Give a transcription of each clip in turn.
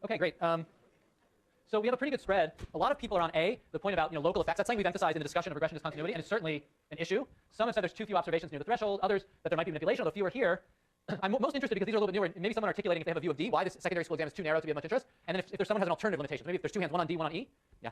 Okay, great. So we have a pretty good spread. A lot of people are on A, the point about local effects. That's something we've emphasized in the discussion of regression discontinuity, and it's certainly an issue. Some have said there's too few observations near the threshold. Others that there might be manipulation, although fewer here. I'm most interested because these are a little bit newer. Maybe someone articulating if they have a view of D, why this secondary school exam is too narrow to be of much interest. And then if there's someone who has an alternative limitation, maybe if there's two hands, one on D, one on E. Yeah.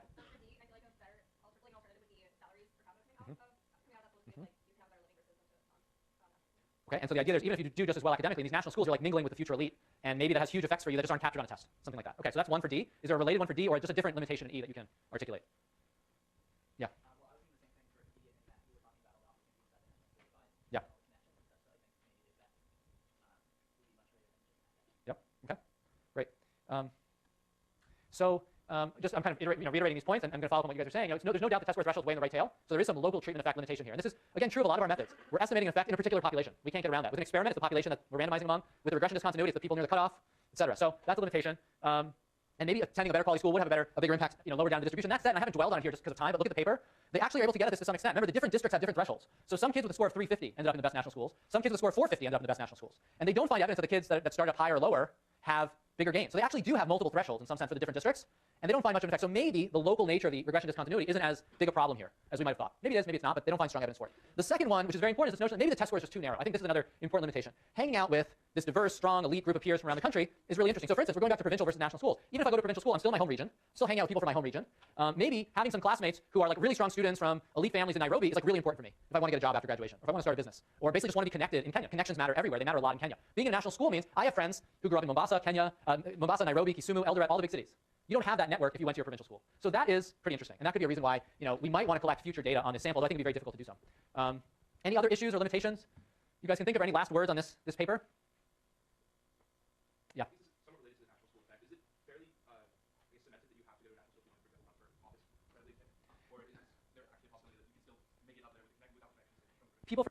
Okay, and so the idea is even if you do just as well academically, these national schools are like mingling with the future elite, and maybe that has huge effects for you that just aren't captured on a test, something like that. Okay, so that's one for D. Is there a related one for D, or just a different limitation in E that you can articulate? Yeah. Well, I was thinking the same thing for D, in that you were talking about a lot of things that Yeah. Yep. Okay. Great. Just I'm kind of reiterating these points, and I'm going to follow up on what you guys are saying. There's no doubt the test score threshold is way in the right tail, so there is some local treatment effect limitation here. And this is, again, true of a lot of our methods. We're estimating an effect in a particular population. We can't get around that. With an experiment, it's the population that we're randomizing among. With a regression discontinuity, it's the people near the cutoff, et cetera. So that's a limitation. And maybe attending a better quality school would have a bigger impact, lower down the distribution. That said, and I haven't dwelled on it here just because of time, but look at the paper. They actually are able to get at this to some extent. Remember, the different districts have different thresholds. So some kids with a score of 350 ended up in the best national schools. Some kids with a score of 450 ended up in the best national schools. And they don't find evidence that the kids that start up higher or lower have bigger gains. So they actually do have multiple thresholds in some sense for the different districts, and they don't find much of an effect. So maybe the local nature of the regression discontinuity isn't as big a problem here as we might have thought. Maybe it is, maybe it's not, but they don't find strong evidence for it. The second one, which is very important, is this notion that maybe the test score is just too narrow. I think this is another important limitation. Hanging out with this diverse, strong, elite group of peers from around the country is really interesting. So for instance, we're going back to provincial versus national schools. Even if I go to provincial school, I'm still in my home region, still hanging out with people from my home region. Maybe having some classmates who are like really strong students from elite families in Nairobi is like really important for me if I want to get a job after graduation, or if I want to start a business, or basically just want to be connected in Kenya. Connections matter everywhere. They matter a lot in Kenya. Being in a national school means I have friends who grew up in Mombasa, Kenya, Mombasa, Nairobi, Kisumu, Eldoret, all the big cities. You don't have that network if you went to your provincial school. So that is pretty interesting, and that could be a reason why we might want to collect future data on this sample, though I think it would be very difficult to do so. Any other issues or limitations you guys can think of? Any last words on this paper? Yeah. This is somewhat related to the national school effect. Is it fairly cemented that you have to go to national school if you want to run for office credibly, or is there actually a possibility that you can still make it up there without connections? People.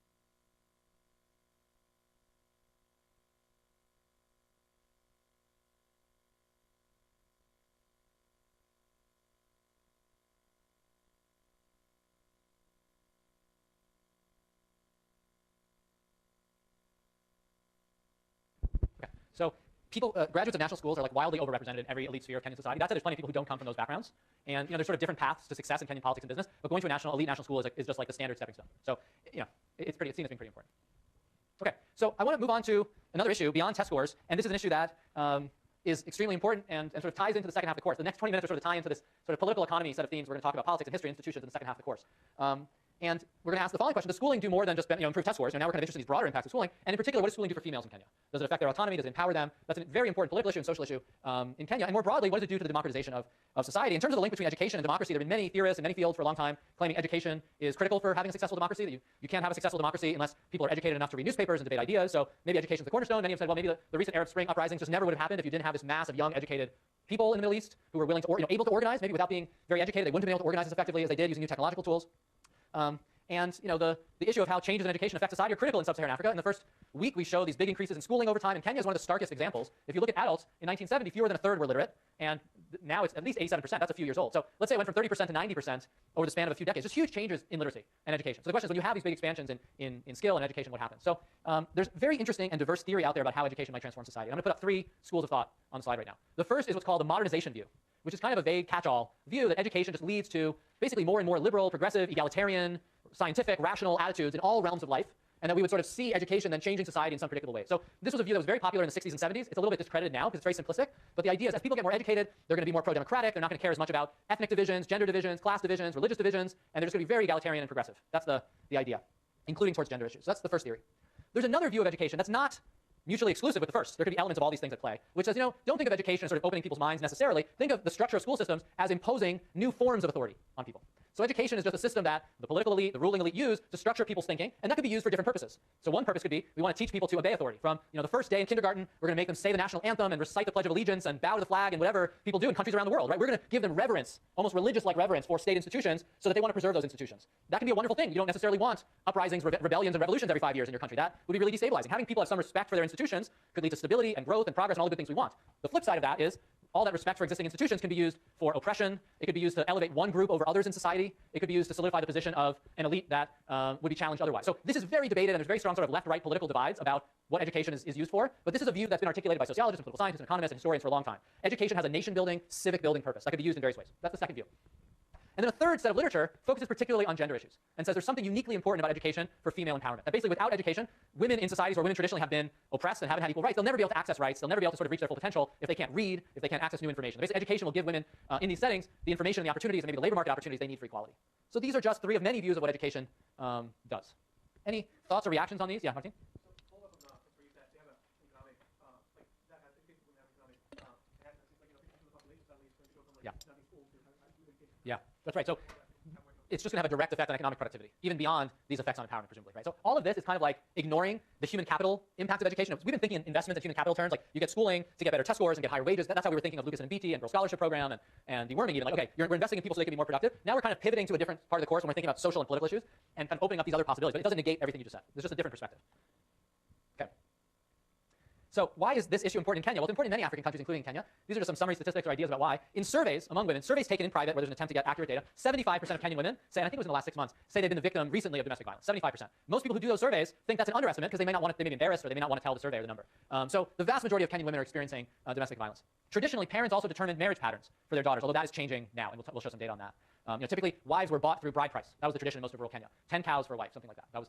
So graduates of national schools are like wildly overrepresented in every elite sphere of Kenyan society. That said, there's plenty of people who don't come from those backgrounds. And there's sort of different paths to success in Kenyan politics and business, but going to a elite national school is just like the standard stepping stone. So it's seen as being pretty important. Okay, so I want to move on to another issue beyond test scores, and this is an issue that is extremely important and sort of ties into the second half of the course. The next 20 minutes are sort of tie into this sort of political economy set of themes. We're going to talk about politics and history institutions in the second half of the course. And we're going to ask the following question: does schooling do more than just improve test scores? Now we're kind of interested in these broader impacts of schooling, and in particular, what does schooling do for females in Kenya? Does it affect their autonomy? Does it empower them? That's a very important political issue and social issue in Kenya. And more broadly, what does it do to the democratization of society? In terms of the link between education and democracy, there have been many theorists in many fields for a long time claiming education is critical for having a successful democracy, that you can't have a successful democracy unless people are educated enough to read newspapers and debate ideas. So maybe education is the cornerstone. Many have said, well, maybe the recent Arab Spring uprisings just never would have happened if you didn't have this mass of young, educated people in the Middle East who were willing to, able to organize. Maybe without being very educated, they wouldn't have been able to organize as effectively as they did using new technological tools. And the issue of how changes in education affect society are critical in sub-Saharan Africa. In the first week, we show these big increases in schooling over time, and Kenya is one of the starkest examples. If you look at adults, in 1970, fewer than a third were literate, and now it's at least 87%. That's a few years old. So let's say it went from 30% to 90% over the span of a few decades. Just huge changes in literacy and education. So the question is, when you have these big expansions in skill and education, what happens? So there's very interesting and diverse theory out there about how education might transform society. I'm going to put up 3 schools of thought on the slide right now. The first is what's called the modernization view, which is kind of a vague catch-all view that education just leads to basically more and more liberal, progressive, egalitarian, scientific, rational attitudes in all realms of life, and that we would sort of see education then changing society in some predictable ways. So this was a view that was very popular in the 60s and 70s. It's a little bit discredited now because it's very simplistic, but the idea is as people get more educated, they're going to be more pro-democratic. They're not going to care as much about ethnic divisions, gender divisions, class divisions, religious divisions, and they're just going to be very egalitarian and progressive. That's the idea, including towards gender issues. So that's the first theory. There's another view of education that's not mutually exclusive with the first. There could be elements of all these things at play, which says, don't think of education as sort of opening people's minds necessarily. Think of the structure of school systems as imposing new forms of authority on people. So education is just a system that the political elite, the ruling elite use to structure people's thinking, and that could be used for different purposes. So one purpose could be we want to teach people to obey authority. From the first day in kindergarten, we're going to make them say the national anthem and recite the Pledge of Allegiance and bow to the flag and whatever people do in countries around the world. Right? We're going to give them reverence, almost religious-like reverence for state institutions, so that they want to preserve those institutions. That can be a wonderful thing. You don't necessarily want uprisings, rebellions, and revolutions every 5 years in your country. That would be really destabilizing. Having people have some respect for their institutions could lead to stability and growth and progress and all the good things we want. The flip side of that is all that respect for existing institutions can be used for oppression. It could be used to elevate one group over others in society. It could be used to solidify the position of an elite that would be challenged otherwise. So this is very debated, and there's very strong sort of left-right political divides about what education is used for, but this is a view that's been articulated by sociologists and political scientists and economists and historians for a long time. Education has a nation-building, civic-building purpose that could be used in various ways. That's the second view. And then a third set of literature focuses particularly on gender issues and says there's something uniquely important about education for female empowerment. That basically without education, women in societies where women traditionally have been oppressed and haven't had equal rights, they'll never be able to access rights, they'll never be able to sort of reach their full potential if they can't read, if they can't access new information. Basically, education will give women in these settings the information and the opportunities and maybe the labor market opportunities they need for equality. So these are just three of many views of what education does. Any thoughts or reactions on these? Yeah, Martin? Follow up on where you said they have an economic, like that has education women have economic, it has, like, 50% of the population suddenly is going to go from like nothing schools to even kids. Yeah, that's right. So it's just going to have a direct effect on economic productivity, even beyond these effects on empowerment, presumably, right? So all of this is kind of like ignoring the human capital impact of education. We've been thinking in investments in human capital terms, like you get schooling to get better test scores and get higher wages. That's how we were thinking of Lucas and Beatty and Girls Scholarship Program and the Worming even. Like, okay, we're investing in people so they can be more productive. Now we're kind of pivoting to a different part of the course when we're thinking about social and political issues and kind of opening up these other possibilities, but it doesn't negate everything you just said. There's just a different perspective. Okay. So why is this issue important in Kenya? Well, it's important in many African countries, including Kenya. These are just some summary statistics or ideas about why. In surveys among women, surveys taken in private where there's an attempt to get accurate data, 75% of Kenyan women say, and I think it was in the last 6 months, say they've been the victim recently of domestic violence. 75%. Most people who do those surveys think that's an underestimate because they may not want to, they may be embarrassed or they may not want to tell the surveyor the number. So the vast majority of Kenyan women are experiencing domestic violence. Traditionally, parents also determined marriage patterns for their daughters, although that is changing now, and we'll show some data on that. Typically, wives were bought through bride price. That was the tradition in most of rural Kenya. 10 cows for a wife, something like that. That was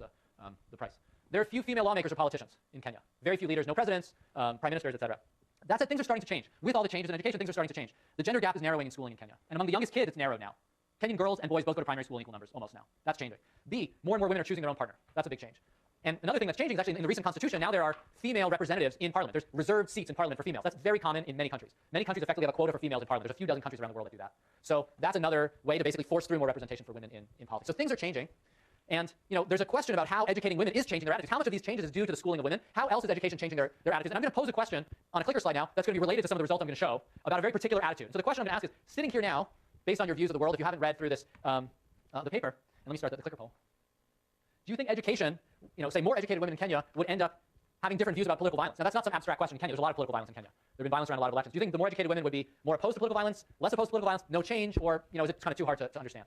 the price. There are few female lawmakers or politicians in Kenya. Very few leaders, no presidents, prime ministers, etc. That said, things are starting to change. With all the changes in education, things are starting to change. The gender gap is narrowing in schooling in Kenya. And among the youngest kids, it's narrowed now. Kenyan girls and boys both go to primary school in equal numbers, almost now. That's changing. B, more and more women are choosing their own partner. That's a big change. And another thing that's changing is actually in the recent constitution, now there are female representatives in parliament. There's reserved seats in parliament for females. That's very common in many countries. Many countries effectively have a quota for females in parliament. There's a few dozen countries around the world that do that. So that's another way to basically force through more representation for women in politics. So things are changing. And there's a question about how educating women is changing their attitudes. How much of these changes is due to the schooling of women? How else is education changing their attitudes? And I'm going to pose a question on a clicker slide now that's going to be related to some of the results I'm going to show about a very particular attitude. So the question I'm going to ask is, sitting here now, based on your views of the world, if you haven't read through this, the paper, and let me start the clicker poll. Do you think education, say more educated women in Kenya would end up having different views about political violence? Now that's not some abstract question in Kenya. There's a lot of political violence in Kenya. There have been violence around a lot of elections. Do you think the more educated women would be more opposed to political violence, less opposed to political violence, no change, or is it kind of too hard to understand?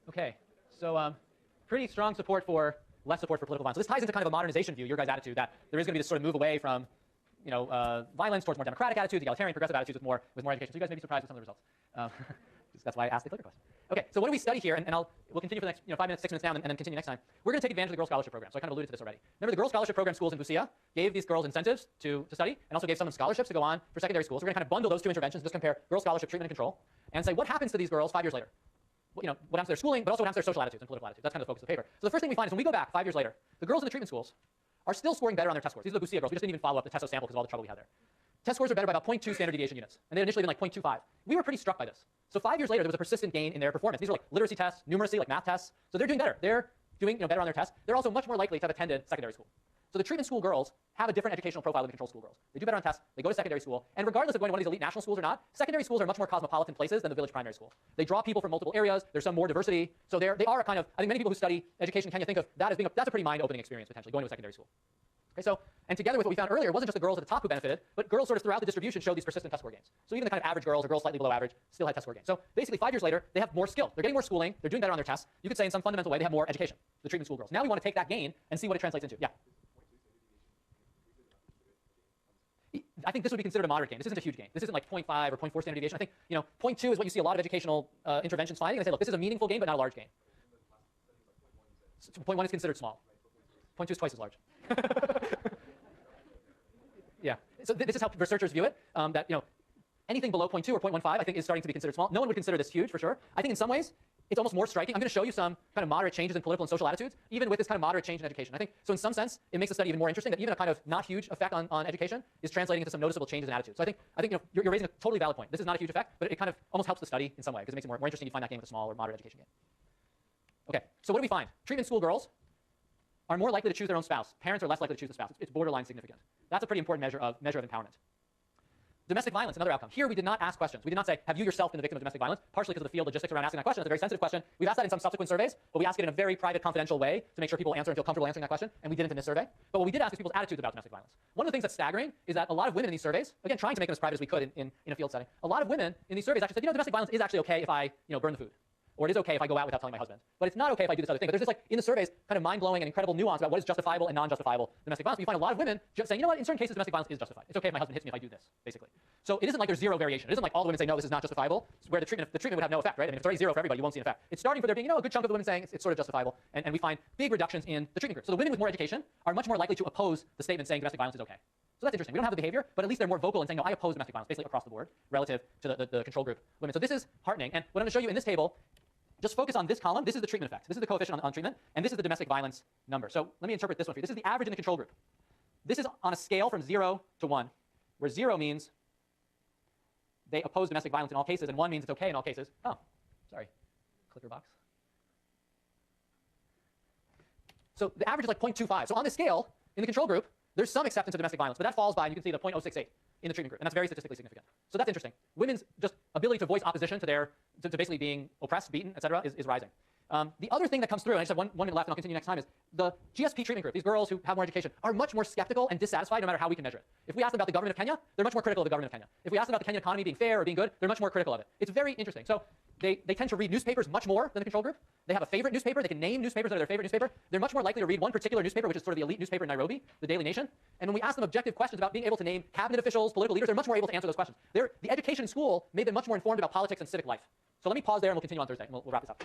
Okay, so pretty strong support for less support for political violence. So this ties into kind of a modernization view, your guys' attitude, that there is going to be this sort of move away from violence towards more democratic attitudes, egalitarian, progressive attitudes with more education. So you guys may be surprised with some of the results. That's why I asked the clicker question. Okay, so what do we study here? And we'll continue for the next 5 minutes, 6 minutes now, and then continue next time. We're going to take advantage of the Girls Scholarship Program. So I kind of alluded to this already. Remember, the Girls Scholarship Program schools in Busia gave these girls incentives to study, and also gave some of them scholarships to go on for secondary schools. So we're going to kind of bundle those two interventions, just compare girls' scholarship treatment and control, and say what happens to these girls 5 years later. What happens to their schooling, but also what happens to their social attitudes and political attitudes. That's kind of the focus of the paper. So the first thing we find is when we go back 5 years later, the girls in the treatment schools are still scoring better on their test scores. These are the Busia girls. We just didn't even follow up the Testo sample because of all the trouble we had there. Test scores are better by about 0.2 standard deviation units, and they had initially been like 0.25. We were pretty struck by this. So 5 years later, there was a persistent gain in their performance. These are like literacy tests, numeracy, like math tests. So they're doing better. They're doing better on their tests. They're also much more likely to have attended secondary school. So the treatment school girls have a different educational profile than the control school girls. They do better on tests, they go to secondary school, and regardless of going to one of these elite national schools or not, secondary schools are much more cosmopolitan places than the village primary school. They draw people from multiple areas, there's some more diversity, so they are a kind of, I think many people who study education in Kenya think of that as being that's a pretty mind-opening experience, potentially, going to a secondary school. Okay, so, and together with what we found earlier, it wasn't just the girls at the top who benefited, but girls sort of throughout the distribution showed these persistent test score gains. So even the kind of average girls or girls slightly below average still had test score gains. So basically 5 years later, they have more skill. They're getting more schooling, they're doing better on their tests. You could say in some fundamental way they have more education, the treatment school girls. Now we want to take that gain and see what it translates into. Yeah. I think this would be considered a moderate gain. This isn't a huge gain. This isn't like 0.5 or 0.4 standard deviation. I think 0.2 is what you see a lot of educational interventions finding. They say, look, this is a meaningful gain, but not a large gain. 0.1 is considered small. 0.2 is twice as large. Yeah. So this is how researchers view it. That anything below 0.2 or 0.15, I think, is starting to be considered small. No one would consider this huge for sure. I think in some ways it's almost more striking. I'm going to show you some kind of moderate changes in political and social attitudes, even with this kind of moderate change in education. I think so. In some sense, it makes the study even more interesting that even a kind of not huge effect on education is translating into some noticeable changes in attitudes. So I think you're raising a totally valid point. This is not a huge effect, but it kind of almost helps the study in some way because it makes it more interesting. You find that gain with a small or moderate education gain. Okay. So what do we find? Treatment school girls are more likely to choose their own spouse. Parents are less likely to choose a spouse. It's borderline significant. That's a pretty important measure of empowerment. Domestic violence, another outcome. Here we did not ask questions. We did not say, have you yourself been the victim of domestic violence? Partially because of the field logistics around asking that question. It's a very sensitive question. We've asked that in some subsequent surveys, but we ask it in a very private, confidential way to make sure people answer and feel comfortable answering that question, and we didn't in this survey. But what we did ask is people's attitudes about domestic violence. One of the things that's staggering is that a lot of women in these surveys, again, trying to make them as private as we could in a field setting, a lot of women in these surveys actually said, domestic violence is actually okay if I, burn the food. Or it is okay if I go out without telling my husband. But it's not okay if I do this other thing. But there's just like, in the surveys, kind of mind-blowing and incredible nuance about what is justifiable and non-justifiable domestic violence. But you find a lot of women just saying, in certain cases, domestic violence is justified. It's okay if my husband hits me if I do this, basically. So it isn't like there's zero variation. It isn't like all the women say, no, this is not justifiable, where the treatment would have no effect, right? I mean, if it's already zero for everybody, you won't see an effect. It's starting for there being, a good chunk of the women saying it's sort of justifiable, and we find big reductions in the treatment group. So the women with more education are much more likely to oppose the statement saying domestic violence is okay. So that's interesting. We don't have the behavior, but at least they're more vocal in saying, no, I oppose domestic violence, basically across the board, relative to the control group women. So this is heartening. And what I'm going to show you in this table, just focus on this column. This is the treatment effect. This is the coefficient on treatment, and this is the domestic violence number. So let me interpret this one for you. This is the average in the control group. This is on a scale from 0 to 1, where 0 means they oppose domestic violence in all cases, and 1 means it's okay in all cases. Oh, sorry. Clicker box. So the average is like 0.25. So on this scale, in the control group, there's some acceptance of domestic violence, but that falls by, and you can see the 0.068 in the treatment group, and that's very statistically significant. So that's interesting. Women's just ability to voice opposition to to basically being oppressed, beaten, et cetera, is rising. The other thing that comes through, and I just have one minute left and I'll continue next time, is the GSP treatment group, these girls who have more education, are much more skeptical and dissatisfied no matter how we can measure it. If we ask them about the government of Kenya, they're much more critical of the government of Kenya. If we ask them about the Kenyan economy being fair or being good, they're much more critical of it. It's very interesting. So they tend to read newspapers much more than the control group. They have a favorite newspaper. They can name newspapers that are their favorite newspaper. They're much more likely to read one particular newspaper, which is sort of the elite newspaper in Nairobi, the Daily Nation. And when we ask them objective questions about being able to name cabinet officials, political leaders, they're much more able to answer those questions. The education in school made them much more informed about politics and civic life. So let me pause there and we'll continue on Thursday. We'll wrap this up.